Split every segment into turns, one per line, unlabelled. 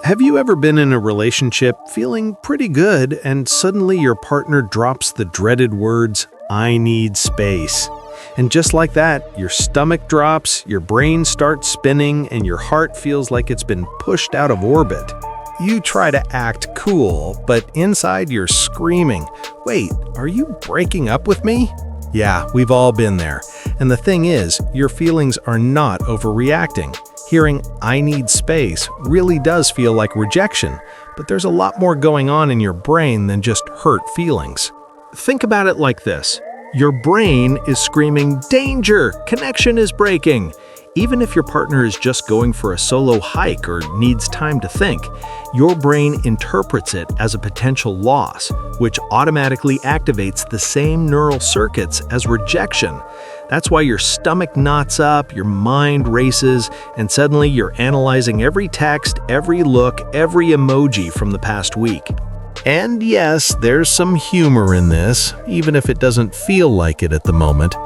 Have you ever been in a relationship feeling pretty good and suddenly your partner drops the dreaded words, "I need space"? And just like that, your stomach drops, your brain starts spinning, and your heart feels like it's been pushed out of orbit. You try to act cool, but inside you're screaming, "Wait, are you breaking up with me?" Yeah, we've all been there. And the thing is, your feelings are not overreacting. Hearing "I need space" really does feel like rejection, but there's a lot more going on in your brain than just hurt feelings. Think about it like this. Your brain is screaming, "Danger! Connection is breaking!" Even if your partner is just going for a solo hike or needs time to think, your brain interprets it as a potential loss, which automatically activates the same neural circuits as rejection. That's why your stomach knots up, your mind races, and suddenly you're analyzing every text, every look, every emoji from the past week. And yes, there's some humor in this, even if it doesn't feel like it at the moment.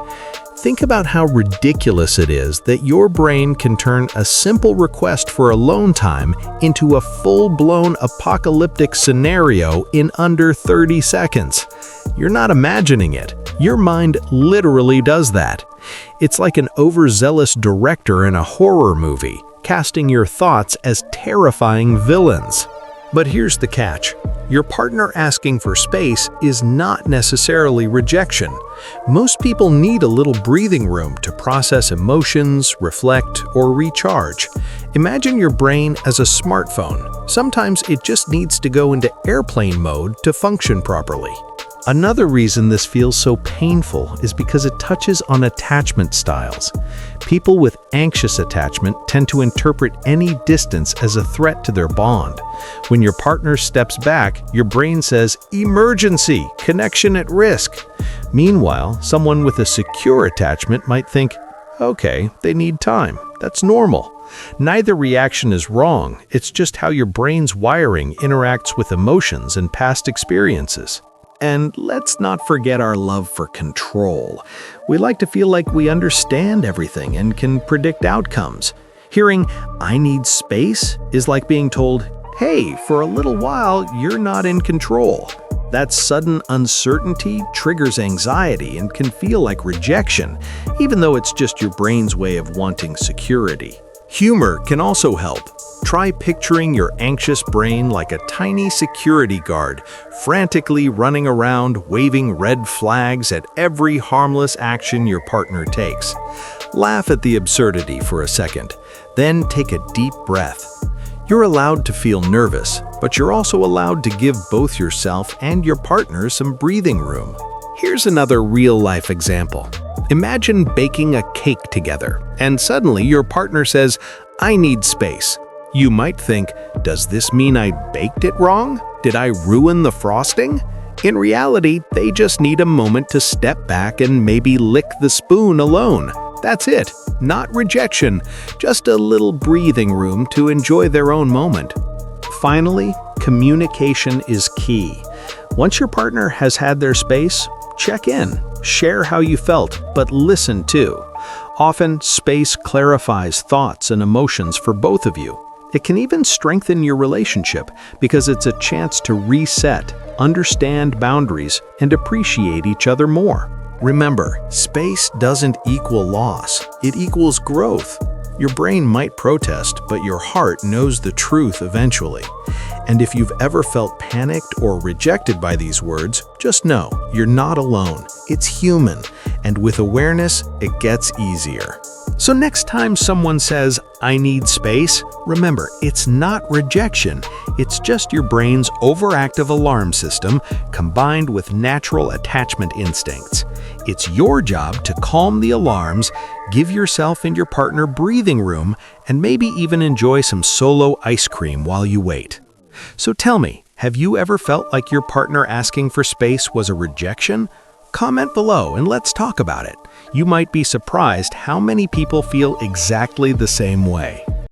Think about how ridiculous it is that your brain can turn a simple request for alone time into a full-blown apocalyptic scenario in under 30 seconds. You're not imagining it. Your mind literally does that. It's like an overzealous director in a horror movie, casting your thoughts as terrifying villains. But here's the catch. Your partner asking for space is not necessarily rejection. Most people need a little breathing room to process emotions, reflect, or recharge. Imagine your brain as a smartphone. Sometimes it just needs to go into airplane mode to function properly. Another reason this feels so painful is because it touches on attachment styles. People with anxious attachment tend to interpret any distance as a threat to their bond. When your partner steps back, your brain says, "Emergency, connection at risk." Meanwhile, someone with a secure attachment might think, "Okay, they need time. That's normal." Neither reaction is wrong. It's just how your brain's wiring interacts with emotions and past experiences. And let's not forget our love for control. We like to feel like we understand everything and can predict outcomes. Hearing "I need space" is like being told, "Hey, for a little while, you're not in control." That sudden uncertainty triggers anxiety and can feel like rejection, even though it's just your brain's way of wanting security. Humor can also help. Try picturing your anxious brain like a tiny security guard, frantically running around, waving red flags at every harmless action your partner takes. Laugh at the absurdity for a second, then take a deep breath. You're allowed to feel nervous, but you're also allowed to give both yourself and your partner some breathing room. Here's another real-life example. Imagine baking a cake together, and suddenly your partner says, "I need space." You might think, does this mean I baked it wrong? Did I ruin the frosting? In reality, they just need a moment to step back and maybe lick the spoon alone. That's it. Not rejection, just a little breathing room to enjoy their own moment. Finally, communication is key. Once your partner has had their space, check in. Share how you felt, but listen too. Often, space clarifies thoughts and emotions for both of you. It can even strengthen your relationship because it's a chance to reset, understand boundaries, and appreciate each other more. Remember, space doesn't equal loss, it equals growth. Your brain might protest, but your heart knows the truth eventually. And if you've ever felt panicked or rejected by these words, just know you're not alone. It's human, and with awareness, it gets easier. So next time someone says, "I need space," remember, it's not rejection. It's just your brain's overactive alarm system combined with natural attachment instincts. It's your job to calm the alarms, give yourself and your partner breathing room, and maybe even enjoy some solo ice cream while you wait. So tell me, have you ever felt like your partner asking for space was a rejection? Comment below and let's talk about it. You might be surprised how many people feel exactly the same way.